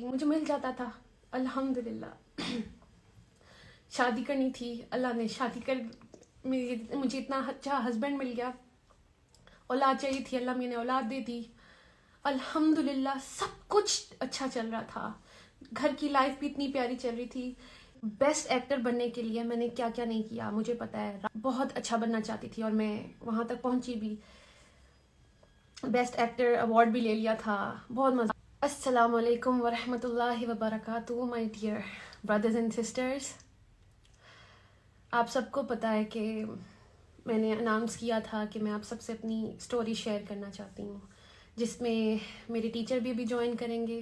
مجھے مل جاتا تھا الحمدللہ. شادی کرنی تھی، اللہ نے شادی کر مجھے اتنا اچھا ہسبینڈ مل گیا. اولاد چاہیے تھی، اللہ میں نے اولاد دے دی الحمدللہ. سب کچھ اچھا چل رہا تھا، گھر کی لائف بھی اتنی پیاری چل رہی تھی. بیسٹ ایکٹر بننے کے لیے میں نے کیا کیا نہیں کیا مجھے پتا ہے. بہت اچھا بننا چاہتی تھی اور میں وہاں تک پہنچی بھی. بیسٹ ایکٹر ایوارڈ بھی لے لیا تھا. بہت مزہ. السلام علیکم ورحمۃ اللہ وبرکاتہ my dear brothers and sisters. آپ سب کو پتہ ہے کہ میں نے اناؤنس کیا تھا کہ میں آپ سب سے اپنی اسٹوری شیئر کرنا چاہتی ہوں، جس میں میرے ٹیچر بھی ابھی جوائن کریں گے،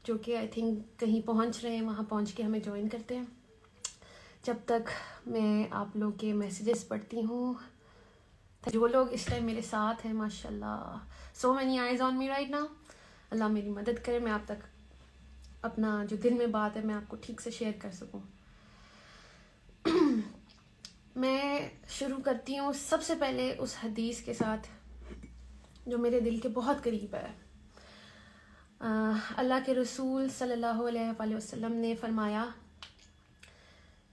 جو کہ آئی تھنک کہیں پہنچ رہے ہیں، وہاں پہنچ کے ہمیں جوائن کرتے ہیں. جب تک میں آپ لوگ کے میسیجز پڑھتی ہوں، جو لوگ اس ٹائم میرے ساتھ ہیں ماشاء اللہ، so many eyes on me right now. اللہ میری مدد کرے میں آپ تک اپنا جو دل میں بات ہے میں آپ کو ٹھیک سے شیئر کر سکوں. میں شروع کرتی ہوں سب سے پہلے اس حدیث کے ساتھ جو میرے دل کے بہت قریب ہے. اللہ کے رسول صلی اللہ علیہ وآلہ وسلم نے فرمایا،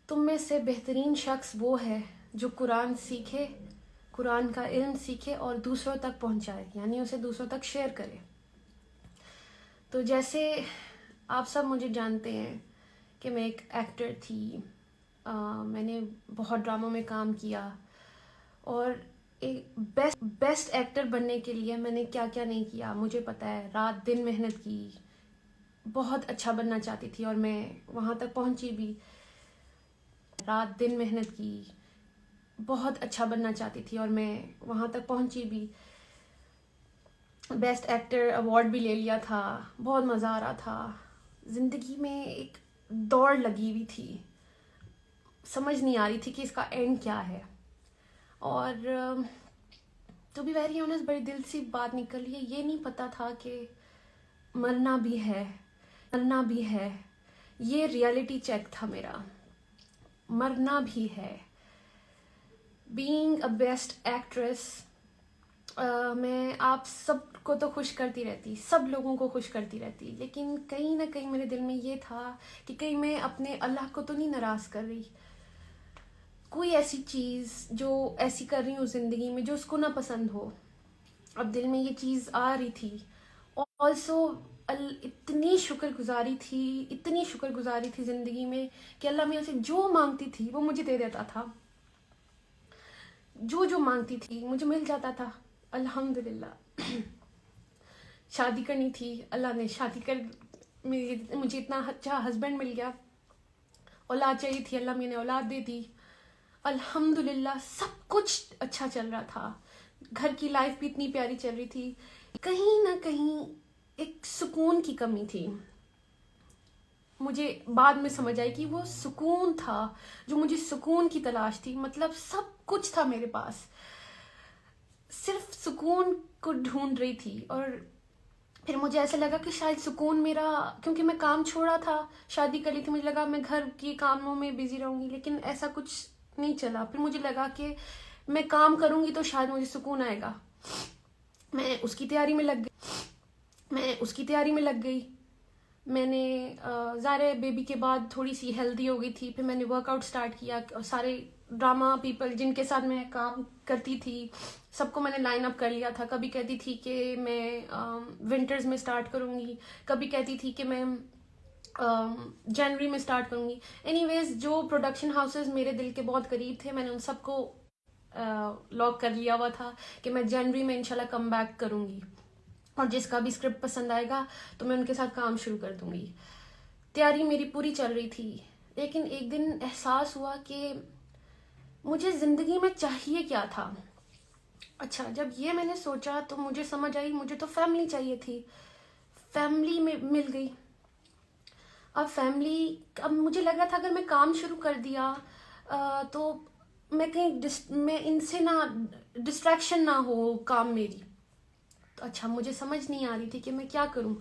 تم میں سے بہترین شخص وہ ہے جو قرآن سیکھے، قرآن کا علم سیکھے اور دوسروں تک پہنچائے، یعنی اسے دوسروں تک شیئر کرے. تو جیسے آپ سب مجھے جانتے ہیں کہ میں ایک ایکٹر تھی، میں نے بہت ڈراموں میں کام کیا، اور ایک بیسٹ ایکٹر بننے کے لیے میں نے کیا کیا نہیں کیا مجھے پتہ ہے. رات دن محنت کی، بہت اچھا بننا چاہتی تھی اور میں وہاں تک پہنچی بھی. رات دن محنت کی، بہت اچھا بننا چاہتی تھی اور میں وہاں تک پہنچی بھی. بیسٹ ایکٹر ایوارڈ بھی لے لیا تھا. بہت مزہ آ رہا تھا. زندگی میں ایک دوڑ لگی ہوئی تھی، سمجھ نہیں آ رہی تھی کہ اس کا اینڈ کیا ہے. اور ٹو بی ویری آنیسٹ بڑی دل سی بات نکل ہے، یہ نہیں پتا تھا کہ مرنا بھی ہے، مرنا بھی ہے. یہ ریئلٹی چیک تھا میرا، مرنا بھی ہے. بینگ اے بیسٹ ایکٹریس، میں آپ سب کو تو خوش کرتی رہتی، سب لوگوں کو خوش کرتی رہتی، لیکن کہیں نہ کہیں میرے دل میں یہ تھا کہ کہیں میں اپنے اللہ کو تو نہیں ناراض کر رہی. کوئی ایسی چیز جو ایسی کر رہی ہوں زندگی میں جو اس کو نہ پسند ہو. اب دل میں یہ چیز آ رہی تھی. آلسو اتنی شکر گزاری تھی زندگی میں کہ اللہ میاں سے جو مانگتی تھی وہ مجھے دے دیتا تھا. جو مانگتی تھی مجھے مل جاتا تھا الحمدللہ. شادی کرنی تھی، اللہ نے شادی کر مجھے اتنا اچھا ہسبینڈ مل گیا. اولاد چاہیے تھی، اللہ میں نے اولاد دے دی الحمدللہ. سب کچھ اچھا چل رہا تھا، گھر کی لائف بھی اتنی پیاری چل رہی تھی. کہیں نہ کہیں ایک سکون کی کمی تھی. مجھے بعد میں سمجھ آئی کہ وہ سکون تھا جو مجھے سکون کی تلاش تھی. مطلب سب کچھ تھا میرے پاس، صرف سکون کو ڈھونڈ رہی تھی. اور پھر مجھے ایسا لگا کہ شاید سکون میرا، کیونکہ میں کام چھوڑا تھا، شادی کر لی تھی، مجھے لگا میں گھر کی کاموں میں بزی رہوں گی، لیکن ایسا کچھ نہیں چلا. پھر مجھے لگا کہ میں کام کروں گی تو شاید مجھے سکون آئے گا. میں اس کی تیاری میں لگ گئی. میں نے ظاہر بیبی کے بعد تھوڑی سی ہیلدی ہو گئی تھی. پھر میں نے ورک آؤٹ سٹارٹ کیا. سارے ڈرامہ پیپل جن کے ساتھ میں کام کرتی تھی سب کو میں نے لائن اپ کر لیا تھا. کبھی کہتی تھی کہ میں ونٹرز میں سٹارٹ کروں گی، کبھی کہتی تھی کہ میں جنوری میں سٹارٹ کروں گی. اینی ویز جو پروڈکشن ہاؤسز میرے دل کے بہت قریب تھے میں نے ان سب کو لاک کر لیا ہوا تھا کہ میں جنوری میں انشاءاللہ کم بیک کروں گی، اور جس کا بھی اسکرپٹ پسند آئے گا تو میں ان کے ساتھ کام شروع کر دوں گی. تیاری میری پوری چل رہی تھی. لیکن ایک دن احساس ہوا کہ مجھے زندگی میں چاہیے کیا تھا. اچھا، جب یہ میں نے سوچا تو مجھے سمجھ آئی مجھے تو فیملی چاہیے تھی. فیملی میں مل گئی. اب مجھے لگ رہا تھا اگر میں کام شروع کر دیا تو میں کہیں میں ان سے نہ ڈسٹریکشن نہ ہو کام میری. تو اچھا، مجھے سمجھ نہیں آ رہی تھی کہ میں کیا کروں.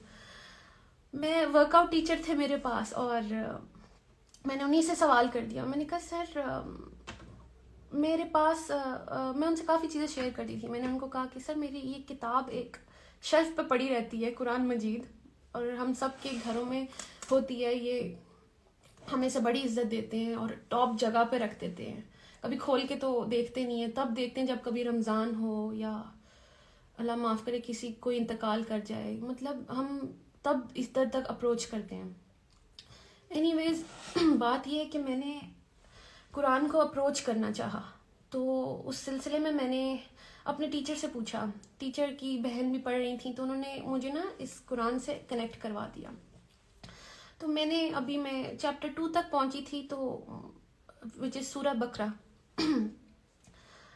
میں ورک آؤٹ ٹیچر تھے میرے پاس، اور میں نے انہیں سے سوال کر دیا. میں نے کہا سر میرے پاس میں ان سے کافی چیزیں شیئر کرتی تھی. میں نے ان کو کہا کہ سر میری یہ کتاب ایک شیلف پہ پڑی رہتی ہے، قرآن مجید، اور ہم سب کے گھروں میں ہوتی ہے یہ، ہمیں سے بڑی عزت دیتے ہیں اور ٹاپ جگہ پہ رکھ دیتے ہیں. کبھی کھول کے تو دیکھتے نہیں ہیں، تب دیکھتے ہیں جب کبھی رمضان ہو یا اللہ معاف کرے کسی کوئی انتقال کر جائے، مطلب ہم تب اس در تک اپروچ کرتے ہیں. اینی ویز بات یہ ہے کہ میں نے قرآن کو اپروچ کرنا چاہا، تو اس سلسلے میں نے اپنے ٹیچر سے پوچھا. ٹیچر کی بہن بھی پڑھ رہی تھیں تو انہوں نے مجھے نا اس قرآن سے کنیکٹ کروا دیا. تو میں چیپٹر 2 تک پہنچی تھی، تو وچ از سورہ بقرہ.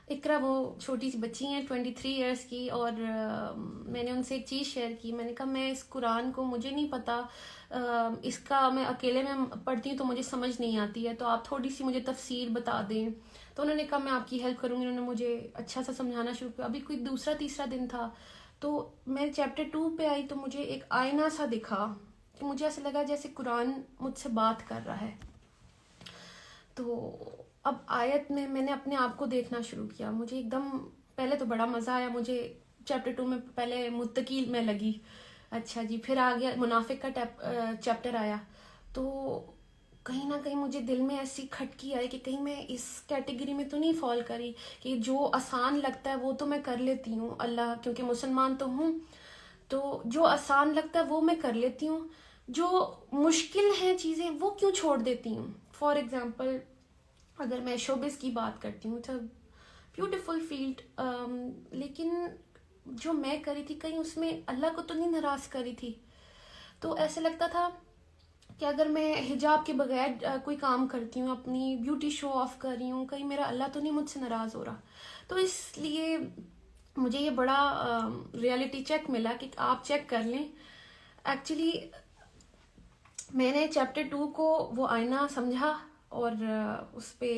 اقرا وہ چھوٹی سی بچی ہیں 23 ایئرس کی، اور میں نے ان سے ایک چیز شیئر کی. میں نے کہا میں اس قرآن کو مجھے نہیں پتا، اس کا میں اکیلے میں پڑھتی ہوں تو مجھے سمجھ نہیں آتی ہے، تو آپ تھوڑی سی مجھے تفسیر بتا دیں. تو انہوں نے کہا میں آپ کی ہیلپ کروں گی. انہوں نے مجھے اچھا سا سمجھانا شروع کیا. ابھی کوئی دوسرا تیسرا دن تھا تو میں چیپٹر 2 پہ آئی، تو مجھے ایک آئینہ سا دکھا کہ مجھے ایسا لگا جیسے قرآن مجھ سے بات کر رہا ہے. تو اب آیت میں نے اپنے آپ کو دیکھنا شروع کیا. مجھے ایک دم پہلے تو بڑا مزہ آیا. مجھے چیپٹر 2 میں پہلے متقی میں لگی، اچھا جی، پھر آ گیا منافق کا چیپٹر آیا. تو کہیں نہ کہیں مجھے دل میں ایسی کھٹکی آئی کہ کہیں میں اس کیٹیگری میں تو نہیں فال کری کہ جو آسان لگتا ہے وہ تو میں کر لیتی ہوں، اللہ کیونکہ مسلمان تو ہوں، تو جو آسان لگتا ہے وہ میں کر لیتی ہوں، جو مشکل ہیں چیزیں وہ کیوں چھوڑ دیتی ہوں. فار ایگزامپل اگر میں شوبز کی بات کرتی ہوں، اٹس بیوٹیفل فیلڈ، لیکن جو میں کری تھی کہیں اس میں اللہ کو تو نہیں ناراض کری تھی. تو ایسے لگتا تھا کہ اگر میں حجاب کے بغیر کوئی کام کرتی ہوں، اپنی بیوٹی شو آف کر رہی ہوں، کہیں میرا اللہ تو نہیں مجھ سے ناراض ہو رہا. تو اس لیے مجھے یہ بڑا ریالٹی چیک ملا کہ آپ چیک کر لیں. ایکچولی میں نے چیپٹر 2 کو وہ آئینہ سمجھا اور اس پہ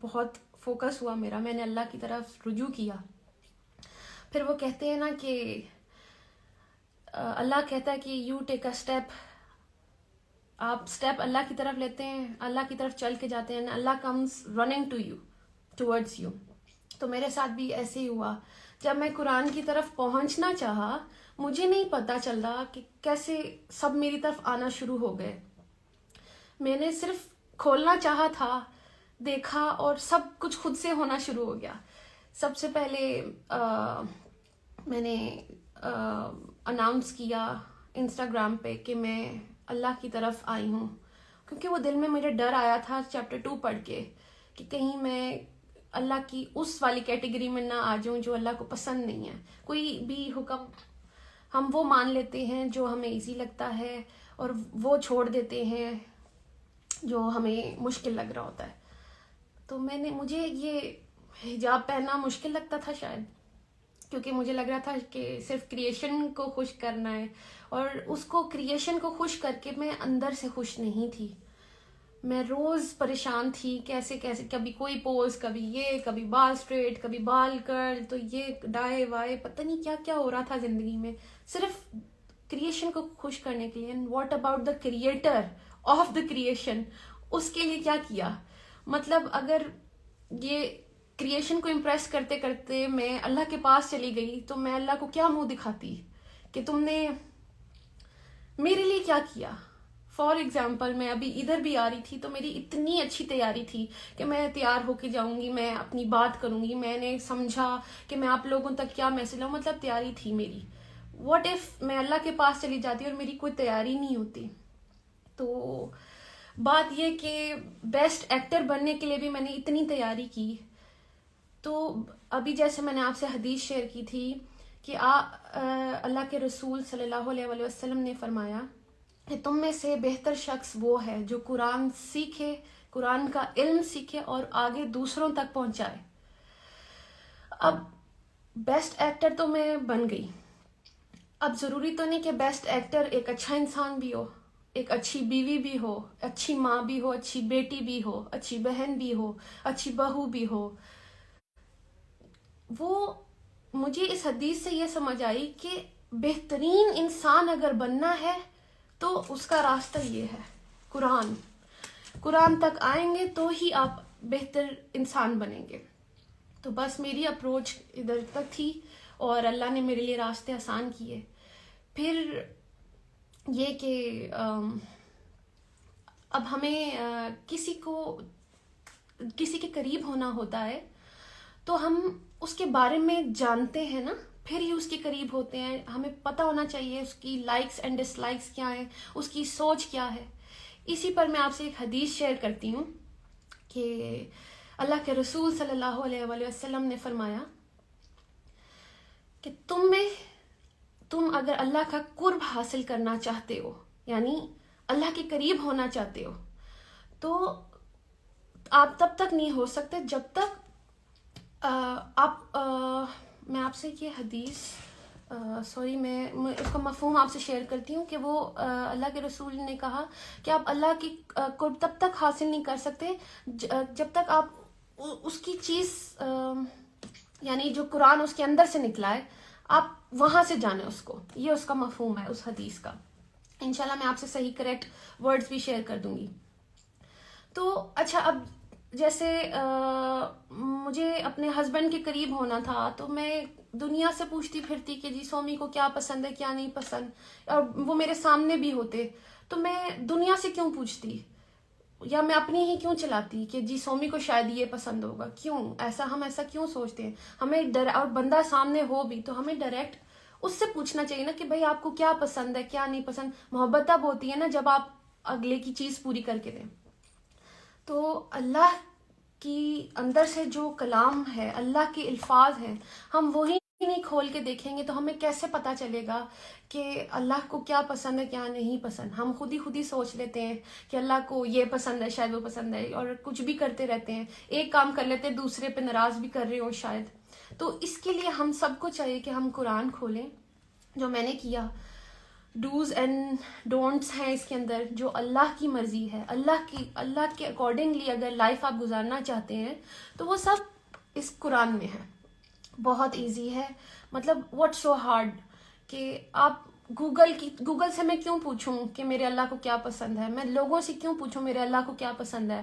بہت فوکس ہوا میرا. میں نے اللہ کی طرف رجوع کیا. پھر وہ کہتے ہیں نا کہ اللہ کہتا ہے کہ یو ٹیک اے اسٹیپ، آپ اسٹیپ اللہ کی طرف لیتے ہیں، اللہ کی طرف چل کے جاتے ہیں، اللہ comes running to you, towards you. تو میرے ساتھ بھی ایسے ہی ہوا. جب میں قرآن کی طرف پہنچنا چاہا، مجھے نہیں پتا چل رہا کہ کیسے سب میری طرف آنا شروع ہو گئے. میں نے صرف کھولنا چاہا تھا، دیکھا اور سب کچھ خود سے ہونا شروع ہو گیا. سب سے پہلے میں نے اناؤنس کیا انسٹاگرام پہ کہ میں اللہ کی طرف آئی ہوں، کیونکہ وہ دل میں میرے ڈر آیا تھا چیپٹر 2 پڑھ کے کہ کہیں میں اللہ کی اس والی کیٹیگری میں نہ آ جاؤں جو اللہ کو پسند نہیں ہے. کوئی بھی حکم ہم وہ مان لیتے ہیں جو ہمیں ایزی لگتا ہے اور وہ چھوڑ دیتے ہیں جو ہمیں مشکل لگ رہا ہوتا ہے. تو مجھے یہ حجاب پہننا مشکل لگتا تھا شاید، کیونکہ مجھے لگ رہا تھا کہ صرف کریشن کو خوش کرنا ہے، اور اس کو کریشن کو خوش کر کے میں اندر سے خوش نہیں تھی. میں روز پریشان تھی کیسے کبھی کوئی پوز، کبھی بال اسٹریٹ، کبھی بال کرل، تو یہ ڈائے وائے، پتہ نہیں کیا کیا ہو رہا تھا زندگی میں صرف کریشن کو خوش کرنے کے لیے. And what about the creator of the creation, اس کے لیے کیا کیا؟ مطلب اگر یہ کریشن کو امپریس کرتے کرتے میں اللہ کے پاس چلی گئی تو میں اللہ کو کیا منہ دکھاتی کہ تم نے میرے لیے کیا کیا. فار ایگزامپل میں ابھی ادھر بھی آ رہی تھی تو میری اتنی اچھی تیاری تھی کہ میں تیار ہو کے جاؤں گی، میں اپنی بات کروں گی، میں نے سمجھا کہ میں آپ لوگوں تک کیا میسج لاؤں، مطلب تیاری تھی میری. واٹ ایف میں اللہ کے پاس چلی جاتی اور میری کوئی تیاری نہیں ہوتی؟ تو بات یہ کہ بیسٹ ایکٹر بننے کے لیے بھی میں نے اتنی تیاری کی. تو ابھی جیسے میں نے آپ سے حدیث شیئر کی تھی کہ اللہ کے رسول صلی اللہ علیہ وسلم نے فرمایا کہ تم میں سے بہتر شخص وہ ہے جو قرآن سیکھے، قرآن کا علم سیکھے اور آگے دوسروں تک پہنچائے. اب بیسٹ ایکٹر تو میں بن گئی. اب ضروری تو نہیں کہ بیسٹ ایکٹر ایک اچھا انسان بھی ہو، ایک اچھی بیوی بھی ہو، اچھی ماں بھی ہو، اچھی بیٹی بھی ہو، اچھی بہن بھی ہو، اچھی بہو بھی ہو. وہ مجھے اس حدیث سے یہ سمجھ آئی کہ بہترین انسان اگر بننا ہے تو اس کا راستہ یہ ہے، قرآن تک آئیں گے تو ہی آپ بہتر انسان بنیں گے. تو بس میری اپروچ ادھر تک تھی اور اللہ نے میرے لیے راستے آسان کیے. پھر یہ کہ اب ہمیں کسی کے قریب ہونا ہوتا ہے تو ہم اس کے بارے میں جانتے ہیں نا، پھر ہی اس کے قریب ہوتے ہیں. ہمیں پتہ ہونا چاہیے اس کی لائکس اینڈ ڈس لائکس کیا ہیں، اس کی سوچ کیا ہے. اسی پر میں آپ سے ایک حدیث شیئر کرتی ہوں کہ اللہ کے رسول صلی اللہ علیہ وآلہ وسلم نے فرمایا کہ تم اگر اللہ کا قرب حاصل کرنا چاہتے ہو، یعنی اللہ کے قریب ہونا چاہتے ہو، تو آپ تب تک نہیں ہو سکتے جب تک میں آپ سے یہ حدیث میں اس کا مفہوم آپ سے شیئر کرتی ہوں کہ وہ اللہ کے رسول نے کہا کہ آپ اللہ کی قرب تب تک حاصل نہیں کر سکتے جب تک آپ اس کی چیز یعنی جو قرآن اس کے اندر سے نکلا ہے آپ وہاں سے جانیں اس کو. یہ اس کا مفہوم ہے اس حدیث کا. انشاءاللہ میں آپ سے صحیح کریکٹ ورڈز بھی شیئر کر دوں گی. تو اچھا، اب جیسے مجھے اپنے ہسبینڈ کے قریب ہونا تھا تو میں دنیا سے پوچھتی پھرتی کہ جی سومی کو کیا پسند ہے کیا نہیں پسند، اور وہ میرے سامنے بھی ہوتے تو میں دنیا سے کیوں پوچھتی، یا میں اپنی ہی کیوں چلاتی کہ جی سومی کو شاید یہ پسند ہوگا. کیوں ہم ایسا کیوں سوچتے ہیں؟ ہمیں اور بندہ سامنے ہو بھی تو ہمیں ڈائریکٹ اس سے پوچھنا چاہیے نا کہ بھائی آپ کو کیا پسند ہے کیا نہیں پسند. محبت تب ہوتی ہے نا جب آپ اگلے کی چیز پوری کر کے دیں. تو اللہ کی اندر سے جو کلام ہے، اللہ کے الفاظ ہیں، ہم وہی نہیں کھول کے دیکھیں گے تو ہمیں کیسے پتہ چلے گا کہ اللہ کو کیا پسند ہے کیا نہیں پسند. ہم خود ہی سوچ لیتے ہیں کہ اللہ کو یہ پسند ہے شاید وہ پسند ہے، اور کچھ بھی کرتے رہتے ہیں. ایک کام کر لیتے ہیں دوسرے پہ ناراض بھی کر رہے ہو شاید. تو اس کے لیے ہم سب کو چاہیے کہ ہم قرآن کھولیں، جو میں نے کیا. ڈوز اینڈ ڈونٹس ہیں اس کے اندر، جو اللہ کی مرضی ہے، اللہ کے اکارڈنگلی اگر لائف آپ گزارنا چاہتے ہیں تو وہ سب اس قرآن میں ہے. بہت ایزی ہے. مطلب واٹ سو ہارڈ کہ آپ گوگل سے میں کیوں پوچھوں کہ میرے اللہ کو کیا پسند ہے؟ میں لوگوں سے کیوں پوچھوں میرے اللہ کو کیا پسند ہے؟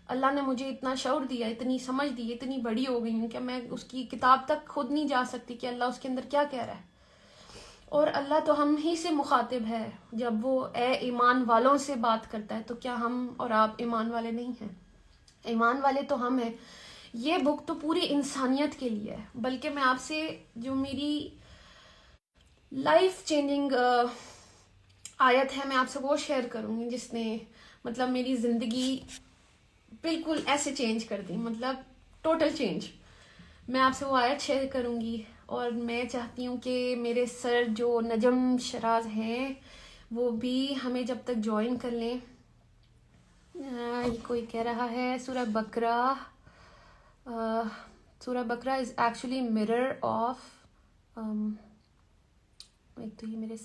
اللہ نے مجھے اتنا شعور دیا، اتنی سمجھ دی، اتنی بڑی ہو گئی ہوں کہ میں اس کی کتاب تک خود نہیں جا سکتی کہ اللہ اس کے اندر کیا کہہ رہا ہے. اور اللہ تو ہم ہی سے مخاطب ہے. جب وہ اے ایمان والوں سے بات کرتا ہے تو کیا ہم اور آپ ایمان والے نہیں ہیں؟ ایمان والے تو ہم ہیں. یہ بک تو پوری انسانیت کے لیے ہے. بلکہ میں آپ سے جو میری لائف چینجنگ آیت ہے میں آپ سے وہ شیئر کروں گی جس نے مطلب میری زندگی بالکل ایسے چینج کر دی، مطلب ٹوٹل چینج. میں آپ سے وہ آیت شیئر کروں گی، اور میں چاہتی ہوں کہ میرے سر جو نجم شراز ہیں وہ بھی ہمیں جب تک جوائن کر لیں. یہ کوئی کہہ رہا ہے سورہ بقرہ از ایکچولی mirror آف ایک تو یہ مجھے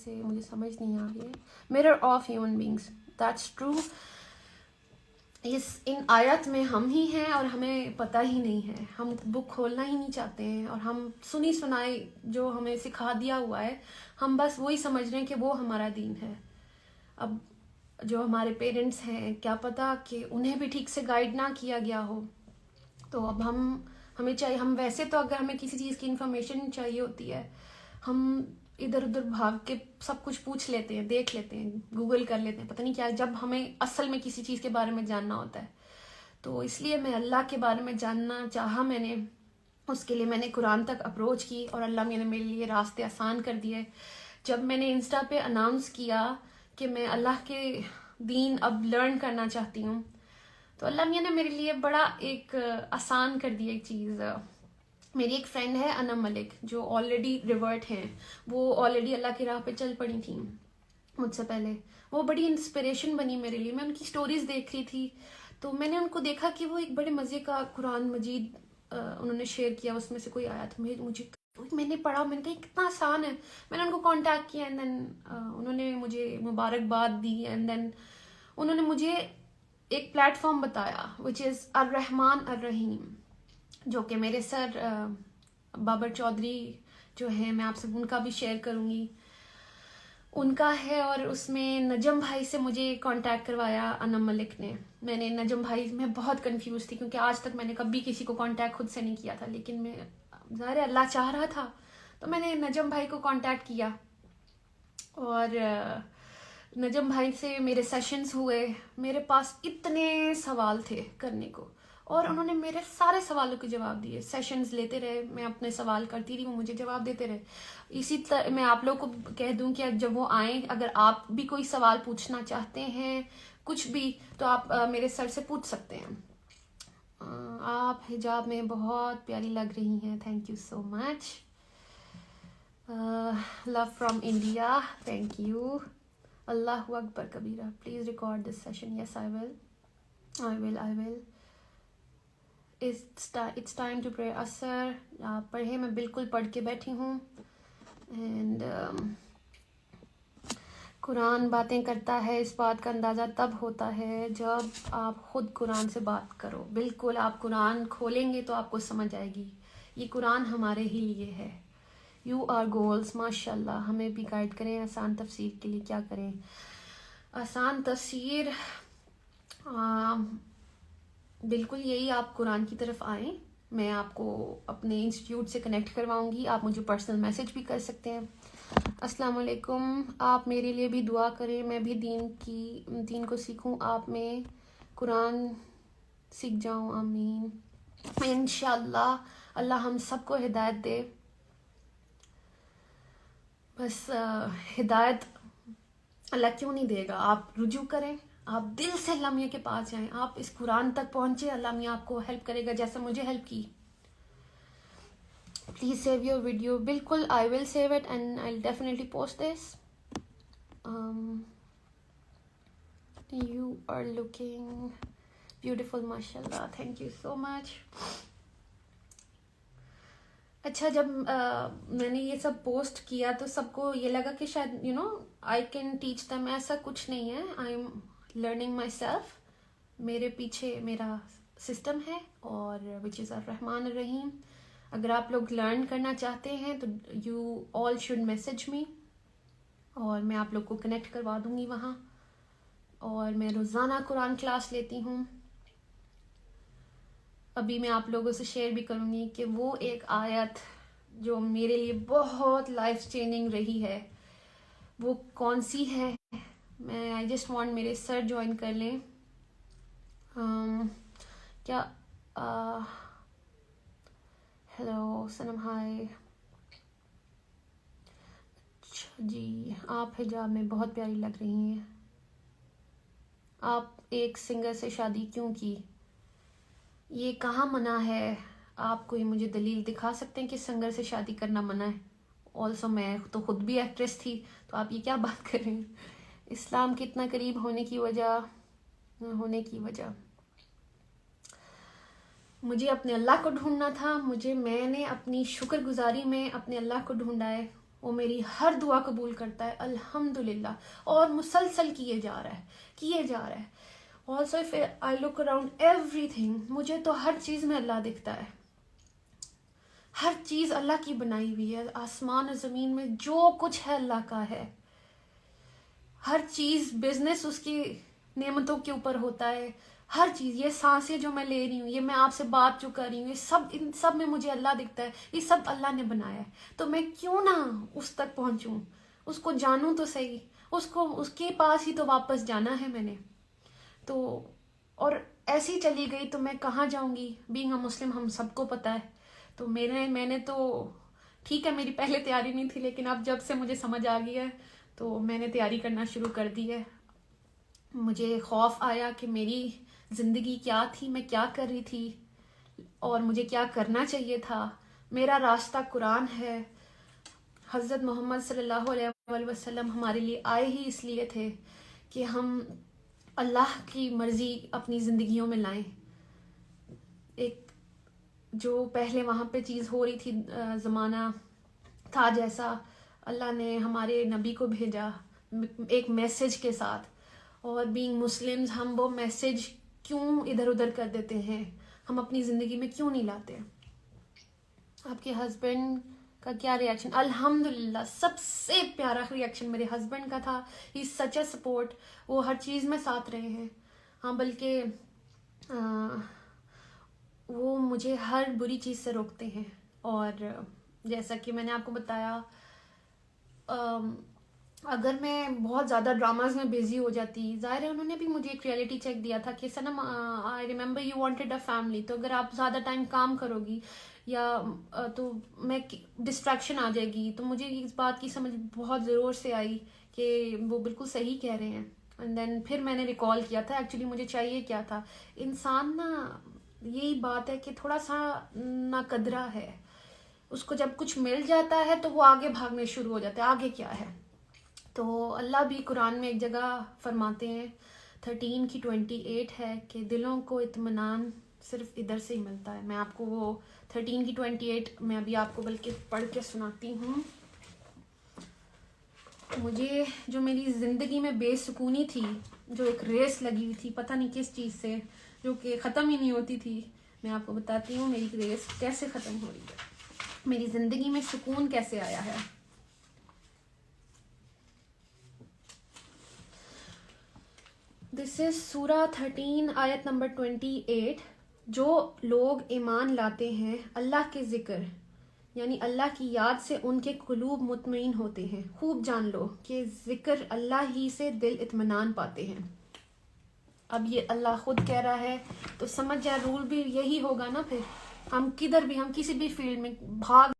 سمجھ نہیں آ رہی ہے. mirror of human beings. That's true. ان آیت میں ہم ہی ہیں اور ہمیں پتہ ہی نہیں ہے. ہم بک کھولنا ہی نہیں چاہتے ہیں، اور ہم سنی سنائی جو ہمیں سکھا دیا ہوا ہے ہم بس وہی سمجھ رہے ہیں کہ وہ ہمارا دین ہے. اب جو ہمارے پیرنٹس ہیں کیا پتہ کہ انہیں بھی ٹھیک سے گائیڈ نہ کیا گیا ہو. تو اب ہمیں چاہیے، ہم ویسے تو اگر ہمیں کسی چیز کی انفارمیشن چاہیے ہوتی ہے ہم ادھر ادھر بھاگ کے سب کچھ پوچھ لیتے ہیں، دیکھ لیتے ہیں، گوگل کر لیتے ہیں، پتہ نہیں کیا. جب ہمیں اصل میں کسی چیز کے بارے میں جاننا ہوتا ہے تو اس لیے میں اللہ کے بارے میں جاننا چاہا. میں نے اس کے لیے میں نے قرآن تک اپروچ کی، اور اللہ نے میرے لیے راستے آسان کر دیے. جب میں نے انسٹا پہ اناؤنس کیا کہ میں اللہ کے دین اب لرن کرنا چاہتی ہوں تو اللہ میاں نے میرے لیے بڑا ایک آسان کر دیا ایک چیز. میری ایک فرینڈ ہے انم ملک جو آلریڈی ریورٹ ہیں، وہ آلریڈی اللہ کی راہ پہ چل پڑی تھیں مجھ سے پہلے. وہ بڑی انسپریشن بنی میرے لیے. میں ان کی سٹوریز دیکھ رہی تھی تو میں نے ان کو دیکھا کہ وہ ایک بڑے مزے کا قرآن مجید انہوں نے شیئر کیا. اس میں سے کوئی آیت میں نے پڑھا، میں نے کہا کتنا آسان ہے. میں نے ان کو کانٹیکٹ کیا، اینڈ دین انہوں نے مجھے مبارکباد دی، اینڈ دین انہوں نے مجھے ایک پلیٹ فارم بتایا وچ از الرحمن الرحیم، جو کہ میرے سر بابر چودھری جو ہیں، میں آپ سے ان کا بھی شیئر کروں گی، ان کا ہے. اور اس میں نجم بھائی سے مجھے کانٹیکٹ کروایا انم ملک نے. میں نے نجم بھائی میں بہت کنفیوز تھی کیونکہ آج تک میں نے کبھی کسی کو کانٹیکٹ خود سے نہیں کیا تھا، لیکن میں ظاہر اللہ چاہ رہا تھا تو میں نے نجم بھائی کو کانٹیکٹ کیا. اور نجم بھائی سے میرے سیشنز ہوئے, میرے پاس اتنے سوال تھے کرنے کو, اور انہوں نے میرے سارے سوالوں کے جواب دیے. سیشنز لیتے رہے, میں اپنے سوال کرتی رہی, وہ مجھے جواب دیتے رہے. اسی طرح میں آپ لوگوں کو کہہ دوں کہ جب وہ آئیں, اگر آپ بھی کوئی سوال پوچھنا چاہتے ہیں کچھ بھی, تو آپ میرے سر سے پوچھ سکتے ہیں. آپ حجاب میں بہت پیاری لگ رہی ہیں. Thank you so much. Love from India. Thank you. اللہ اکبر کبیرہ. Please record this session. Yes I will. It's time to pray. اثر آپ پڑھے, میں بالکل پڑھ کے بیٹھی ہوں. اینڈ قرآن باتیں کرتا ہے, اس بات کا اندازہ تب ہوتا ہے جب آپ خود قرآن سے بات کرو. بالکل, آپ قرآن کھولیں گے تو آپ کو سمجھ آئے گی. یہ قرآن ہمارے ہی لیے ہے. You are goals. ماشاء اللہ. ہمیں بھی گائیڈ کریں آسان تفسیر کے لیے. کیا کریں آسان تفسیر؟ بالکل یہی, آپ قرآن کی طرف آئیں. میں آپ کو اپنے انسٹیٹیوٹ سے کنیکٹ کرواؤں گی. آپ مجھے پرسنل میسج بھی کر سکتے ہیں. السلام علیکم. آپ میرے لیے بھی دعا کریں, میں بھی دین کو سیکھوں, آپ میں قرآن سیکھ جاؤں. آمین. انشاءاللہ اللہ ہم سب کو ہدایت دے. بس ہدایت اللہ کیوں نہیں دے گا؟ آپ رجوع کریں, آپ دل سے اللہ میاں کے پاس جائیں, آپ اس قرآن تک پہنچے, اللہ میاں آپ کو ہیلپ کرے گا جیسا مجھے ہیلپ کی. Please save your video. بالکل, I will save it and I will definitely post this. You are looking beautiful. ماشاء اللہ. تھینک یو سو مچ. اچھا, جب میں نے یہ سب پوسٹ کیا تو سب کو یہ لگا کہ شاید آئی کین ٹیچ دیم. ایسا کچھ نہیں ہے. I am learning my self. میرے پیچھے میرا سسٹم ہے, اور وچ از الرحمن الرحیم. اگر آپ لوگ لرن کرنا چاہتے ہیں تو you all should message me, اور میں آپ لوگ کو کنیکٹ کروا دوں گی وہاں. اور میں روزانہ قرآن کلاس لیتی ہوں. ابھی میں آپ لوگوں سے شیئر بھی کروں گی کہ وہ ایک آیت جو میرے لیے بہت لائف چینجنگ رہی ہے, وہ کون سی ہے. میں آئی جسٹ وانٹ میرے سر جوائن کر لیں. کیا ہیلو سنم, ہائے. اچھا جی, آپ حجاب میں بہت پیاری لگ رہی ہیں. آپ ایک سنگر سے شادی کیوں کی؟ یہ کہاں منع ہے؟ آپ کوئی مجھے دلیل دکھا سکتے ہیں کہ سنگر سے شادی کرنا منع ہے؟ آلسو میں تو خود بھی ایکٹریس تھی, تو آپ یہ کیا بات کر رہے ہیں؟ اسلام کے اتنا قریب ہونے کی وجہ مجھے اپنے اللہ کو ڈھونڈنا تھا. میں نے اپنی شکر گزاری میں اپنے اللہ کو ڈھونڈا ہے. وہ میری ہر دعا قبول کرتا ہے الحمدللہ, اور مسلسل کیے جا رہا ہے. Also if I look around everything, مجھے تو ہر چیز میں اللہ دکھتا ہے. ہر چیز اللہ کی بنائی ہوئی ہے. آسمان و زمین میں جو کچھ ہے اللہ کا ہے. ہر چیز, بزنس اس کی نعمتوں کے اوپر ہوتا ہے. ہر چیز, یہ سانسیں جو میں لے رہی ہوں, یہ میں آپ سے بات جو کر رہی ہوں, ان سب میں مجھے اللہ دکھتا ہے. یہ سب اللہ نے بنایا ہے. تو میں کیوں نہ اس تک پہنچوں, اس کو جانوں تو صحیح. اس کے پاس ہی تو واپس جانا ہے میں نے. تو اور ایسی چلی گئی تو میں کہاں جاؤں گی؟ بینگ اے مسلم ہم سب کو پتہ ہے. تو میں نے تو ٹھیک ہے, میری پہلے تیاری نہیں تھی, لیکن اب جب سے مجھے سمجھ آ گئی ہے تو میں نے تیاری کرنا شروع کر دی ہے. مجھے خوف آیا کہ میری زندگی کیا تھی, میں کیا کر رہی تھی, اور مجھے کیا کرنا چاہیے تھا. میرا راستہ قرآن ہے. حضرت محمد صلی اللہ علیہ وسلم ہمارے لیے آئے ہی اس لیے تھے کہ ہم اللہ کی مرضی اپنی زندگیوں میں لائیں. ایک جو پہلے وہاں پہ چیز ہو رہی تھی, زمانہ تھا جیسا, اللہ نے ہمارے نبی کو بھیجا ایک میسج کے ساتھ. اور بینگ مسلمز ہم وہ میسج کیوں ادھر ادھر کر دیتے ہیں؟ ہم اپنی زندگی میں کیوں نہیں لاتے؟ آپ کے ہسبینڈ کا کیا ریئیکشن؟ الحمدللہ سب سے پیارا ریئیکشن میرے ہسبینڈ کا تھا. ہی از سچ اے سپورٹ. وہ ہر چیز میں ساتھ رہے ہیں. ہاں, بلکہ وہ مجھے ہر بری چیز سے روکتے ہیں. اور جیسا کہ میں نے آپ کو بتایا, اگر میں بہت زیادہ ڈراماز میں بزی ہو جاتی، ظاہر ہے انہوں نے بھی مجھے ایک ریئلٹی چیک دیا تھا کہ Sanam I remember you wanted a family, تو اگر آپ زیادہ ٹائم کام کرو گی یا تو میں ڈسٹریکشن آ جائے گی. تو مجھے اس بات کی سمجھ بہت زور سے آئی کہ وہ بالکل صحیح کہہ رہے ہیں. اینڈ دین پھر میں نے ریکال کیا تھا ایکچولی مجھے چاہیے کیا تھا. انسان نا یہی بات ہے کہ تھوڑا سا ناقدرہ ہے، اس کو جب کچھ مل جاتا ہے تو وہ آگے بھاگنے شروع ہو جاتا ہے آگے کیا ہے. تو اللہ بھی قرآن میں ایک جگہ فرماتے ہیں 13 کی 28 ہے کہ دلوں کو اطمینان صرف ادھر سے ہی ملتا ہے. میں آپ کو وہ 13 کی 28 میں ابھی آپ کو بلکہ پڑھ کے سناتی ہوں. مجھے جو میری زندگی میں بے سکونی تھی، جو ایک ریس لگی ہوئی تھی پتہ نہیں کس چیز سے، جو کہ ختم ہی نہیں ہوتی تھی، میں آپ کو بتاتی ہوں میری ریس کیسے ختم ہو رہی ہے، میری زندگی میں سکون کیسے آیا ہے. دس از سورہ 13 آیت نمبر 28. جو لوگ ایمان لاتے ہیں اللہ کے ذکر یعنی اللہ کی یاد سے ان کے قلوب مطمئن ہوتے ہیں. خوب جان لو کہ ذکر اللہ ہی سے دل اطمینان پاتے ہیں. اب یہ اللہ خود کہہ رہا ہے تو سمجھ جائے رول بھی یہی ہوگا نا. پھر ہم کدھر بھی، ہم کسی بھی فیلڈ میں بھاگ